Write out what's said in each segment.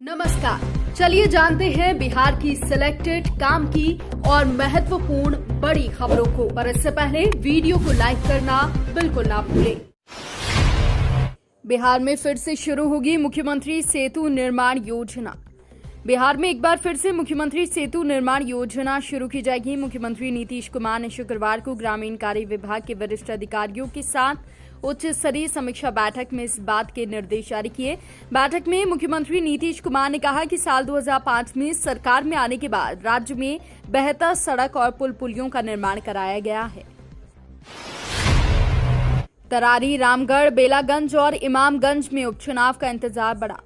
नमस्कार, चलिए जानते हैं बिहार की सिलेक्टेड काम की और महत्वपूर्ण बड़ी खबरों को। पर इससे पहले वीडियो को लाइक करना बिल्कुल ना भूलें। बिहार में फिर से शुरू होगी मुख्यमंत्री सेतु निर्माण योजना। बिहार में एक बार फिर से मुख्यमंत्री सेतु निर्माण योजना शुरू की जाएगी। मुख्यमंत्री नीतीश कुमार ने शुक्रवार को ग्रामीण कार्य विभाग के वरिष्ठ अधिकारियों के साथ उच्च स्तरीय समीक्षा बैठक में इस बात के निर्देश जारी किए। बैठक में मुख्यमंत्री नीतीश कुमार ने कहा कि साल 2005 में सरकार में आने के बाद राज्य में बेहतर सड़क और पुल पुलियों का निर्माण कराया गया है। तरारी, रामगढ़, बेलागंज और इमामगंज में उपचुनाव का इंतजार बढ़ा।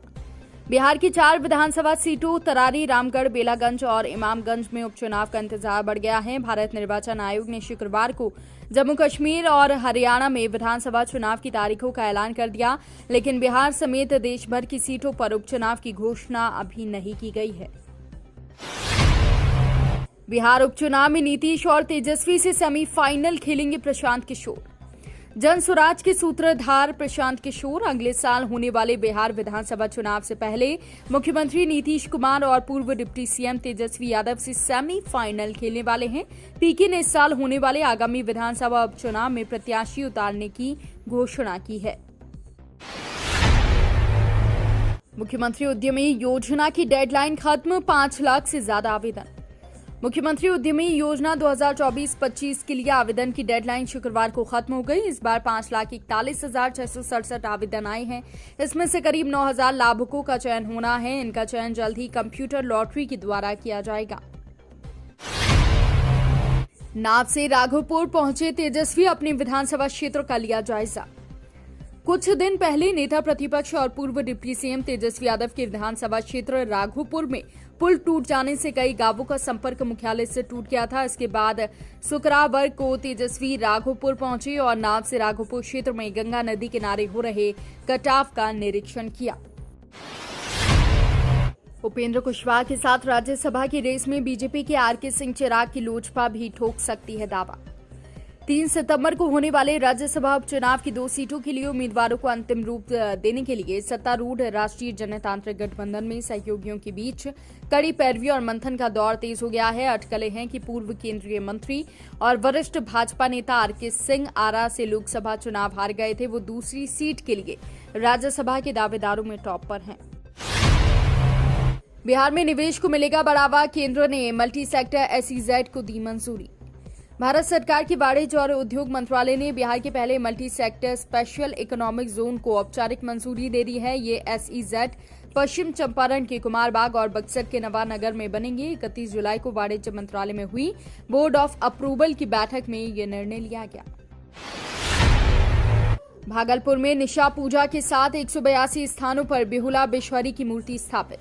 बिहार की 4 विधानसभा सीटों तरारी, रामगढ़, बेलागंज और इमामगंज में उपचुनाव का इंतजार बढ़ गया है। भारत निर्वाचन आयोग ने शुक्रवार को जम्मू कश्मीर और हरियाणा में विधानसभा चुनाव की तारीखों का ऐलान कर दिया, लेकिन बिहार समेत देश भर की सीटों पर उपचुनाव की घोषणा अभी नहीं की गई है। बिहार उपचुनाव में नीतीश और तेजस्वी से सेमीफाइनल खेलेंगे प्रशांत किशोर। जन स्वराज के सूत्रधार प्रशांत किशोर अगले साल होने वाले बिहार विधानसभा चुनाव से पहले मुख्यमंत्री नीतीश कुमार और पूर्व डिप्टी सीएम तेजस्वी यादव से सेमीफाइनल खेलने वाले हैं। पीके ने इस साल होने वाले आगामी विधानसभा उपचुनाव में प्रत्याशी उतारने की घोषणा की है। मुख्यमंत्री उद्यमी योजना की डेडलाइन खत्म, 5 लाख से ज्यादा आवेदन। मुख्यमंत्री उद्यमी योजना 2024-25 के लिए आवेदन की डेडलाइन शुक्रवार को खत्म हो गई। इस बार 5,41,667 आवेदन आए हैं। इसमें से करीब 9,000 लाभुकों का चयन होना है। इनका चयन जल्द ही कंप्यूटर लॉटरी के द्वारा किया जाएगा। नाव से राघोपुर पहुंचे तेजस्वी, अपने विधानसभा क्षेत्र का लिया जायजा। कुछ दिन पहले नेता प्रतिपक्ष और पूर्व डिप्टी सीएम तेजस्वी यादव के विधानसभा क्षेत्र राघोपुर में पुल टूट जाने से कई गांवों का संपर्क मुख्यालय से टूट गया था। इसके बाद शुक्रवार को तेजस्वी राघोपुर पहुंचे और नाव से राघोपुर क्षेत्र में गंगा नदी किनारे हो रहे कटाव का निरीक्षण किया। उपेंद्र कुशवाहा के साथ राज्यसभा की रेस में बीजेपी के आरके सिंह चिराग की लोजपा भी ठोक सकती है दावा। 3 सितंबर को होने वाले राज्यसभा उपचुनाव की 2 सीटों के लिए उम्मीदवारों को अंतिम रूप देने के लिए सत्तारूढ़ राष्ट्रीय जनतांत्रिक गठबंधन में सहयोगियों के बीच कड़ी पैरवी और मंथन का दौर तेज हो गया है। अटकलें हैं कि पूर्व केंद्रीय मंत्री और वरिष्ठ भाजपा नेता आरके सिंह आरा से लोकसभा चुनाव हार गए थे। वो दूसरी सीट के लिए राज्यसभा के दावेदारों में टॉप पर हैं। बिहार में निवेश को मिलेगा बढ़ावा, केंद्र ने मल्टी सेक्टर SEZ को दी मंजूरी। भारत सरकार की वाणिज्य और उद्योग मंत्रालय ने बिहार के पहले multi sector special economic zone को औपचारिक मंजूरी दे दी है। ये SEZ पश्चिम चंपारण के कुमारबाग और बक्सर के नवानगर में बनेंगे। 31 जुलाई को वाणिज्य मंत्रालय में हुई बोर्ड ऑफ अप्रूवल की बैठक में यह निर्णय लिया गया। भागलपुर में निशा पूजा के साथ 182 स्थानों पर बिहुला विश्वरी की मूर्ति स्थापित।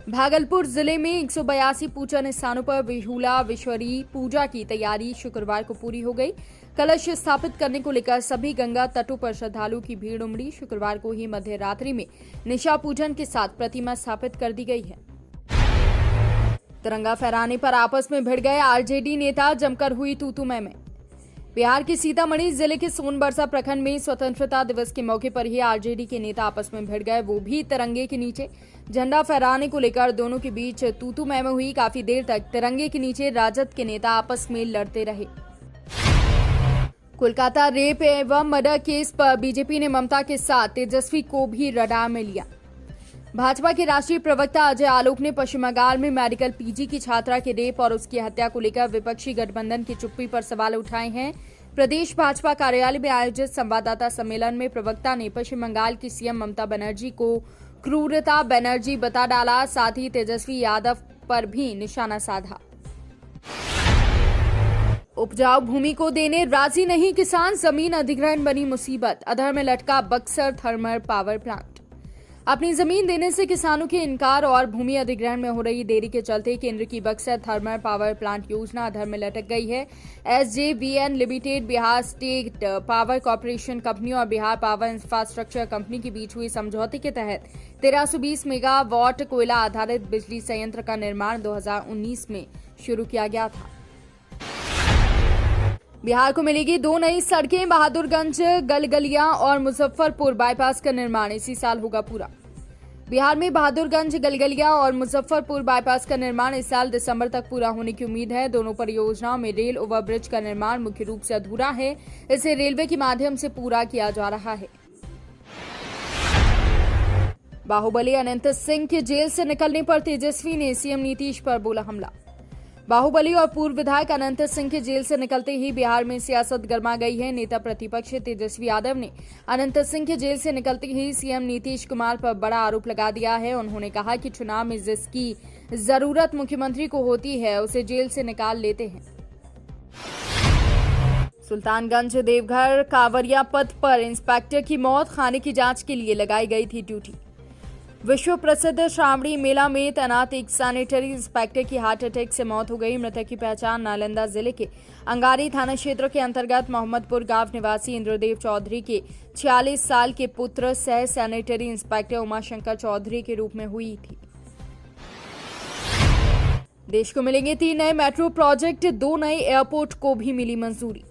भागलपुर जिले में 182 पूजन स्थानों पर बिहुला विश्वरी पूजा की तैयारी शुक्रवार को पूरी हो गई। कलश स्थापित करने को लेकर सभी गंगा तटों पर श्रद्धालुओं की भीड़ उमड़ी। शुक्रवार को ही मध्य रात्रि में निशा पूजन के साथ प्रतिमा स्थापित कर दी गई है। तिरंगा फहराने पर आपस में भिड़ गए आरजेडी नेता, जमकर हुई तू-तू मैं। बिहार के सीतामढ़ी जिले के सोनबरसा प्रखंड में स्वतंत्रता दिवस के मौके पर ही आरजेडी के नेता आपस में भिड़ गए, वो भी तिरंगे के नीचे। झंडा फहराने को लेकर दोनों के बीच तू-तू मैं हुई। काफी देर तक तिरंगे के नीचे राजद के नेता आपस में लड़ते रहे। कोलकाता रेप एवं मर्डर केस पर बीजेपी ने ममता के साथ तेजस्वी को भी रडार में लिया। भाजपा के राष्ट्रीय प्रवक्ता अजय आलोक ने पश्चिम बंगाल में मेडिकल PG की छात्रा के रेप और उसकी हत्या को लेकर विपक्षी गठबंधन की चुप्पी पर सवाल उठाए हैं। प्रदेश भाजपा कार्यालय में आयोजित संवाददाता सम्मेलन में प्रवक्ता ने पश्चिम बंगाल की सीएम ममता बनर्जी को क्रूरता बनर्जी बता डाला, साथ ही तेजस्वी यादव पर भी निशाना साधा। उपजाऊ भूमि को देने राजी नहीं किसान, जमीन अधिग्रहण बनी मुसीबत। अधर में लटका बक्सर थर्मल पावर प्लांट। अपनी जमीन देने से किसानों के इनकार और भूमि अधिग्रहण में हो रही देरी के चलते केंद्र की बक्सर थर्मल पावर प्लांट योजना अधर में लटक गई है। SJVN limited, Bihar state power corporation company और बिहार पावर इंफ्रास्ट्रक्चर कंपनी के बीच हुई समझौते के तहत 1320 मेगावाट कोयला आधारित बिजली संयंत्र का निर्माण 2019 में शुरू किया गया था। बिहार को मिलेगी 2 नई सड़कें, बहादुरगंज गलगलिया और मुजफ्फरपुर बाईपास का निर्माण इसी साल होगा पूरा। बिहार में बहादुरगंज, गलगलिया और मुजफ्फरपुर बाईपास का निर्माण इस साल दिसंबर तक पूरा होने की उम्मीद है। दोनों परियोजनाओं में रेल ओवरब्रिज का निर्माण मुख्य रूप से अधूरा है, इसे रेलवे के माध्यम से पूरा किया जा रहा है। बाहुबली अनंत सिंह के जेल से निकलने पर तेजस्वी ने सीएम नीतीश पर बोला हमला। बाहुबली और पूर्व विधायक अनंत सिंह के जेल से निकलते ही बिहार में सियासत गर्मा गई है। नेता प्रतिपक्ष तेजस्वी यादव ने अनंत सिंह के जेल से निकलते ही सीएम नीतीश कुमार पर बड़ा आरोप लगा दिया है। उन्होंने कहा कि चुनाव में जिसकी जरूरत मुख्यमंत्री को होती है उसे जेल से निकाल लेते हैं। सुल्तानगंज देवघर कांवरिया पथ पर इंस्पेक्टर की मौत, खाने की जांच के लिए लगाई गई थी ड्यूटी। विश्व प्रसिद्ध श्रावणी मेला में तैनात एक सैनिटरी इंस्पेक्टर की हार्ट अटैक से मौत हो गई। मृतक की पहचान नालंदा जिले के अंगारी थाना क्षेत्र के अंतर्गत मोहम्मदपुर गांव निवासी इंद्रदेव चौधरी के 46 साल के पुत्र सह सैनिटरी इंस्पेक्टर उमाशंकर चौधरी के रूप में हुई थी। देश को मिलेंगे 3 नए मेट्रो प्रोजेक्ट, 2 नए एयरपोर्ट को भी मिली मंजूरी।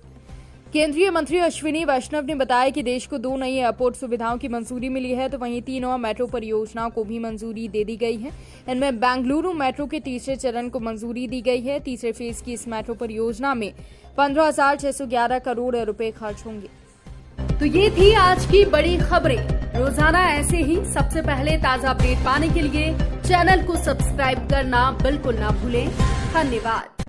केंद्रीय मंत्री अश्विनी वैष्णव ने बताया कि देश को 2 नई एयरपोर्ट सुविधाओं की मंजूरी मिली है, तो वहीं 3 और मेट्रो परियोजनाओं को भी मंजूरी दे दी गई है। इनमें बेंगलुरु मेट्रो के तीसरे चरण को मंजूरी दी गई है। तीसरे फेज की इस मेट्रो परियोजना में 15,611 करोड़ रुपए खर्च होंगे। तो ये थी आज की बड़ी खबरें। रोजाना ऐसे ही सबसे पहले ताजा अपडेट पाने के लिए चैनल को सब्सक्राइब करना बिल्कुल ना भूलें। धन्यवाद।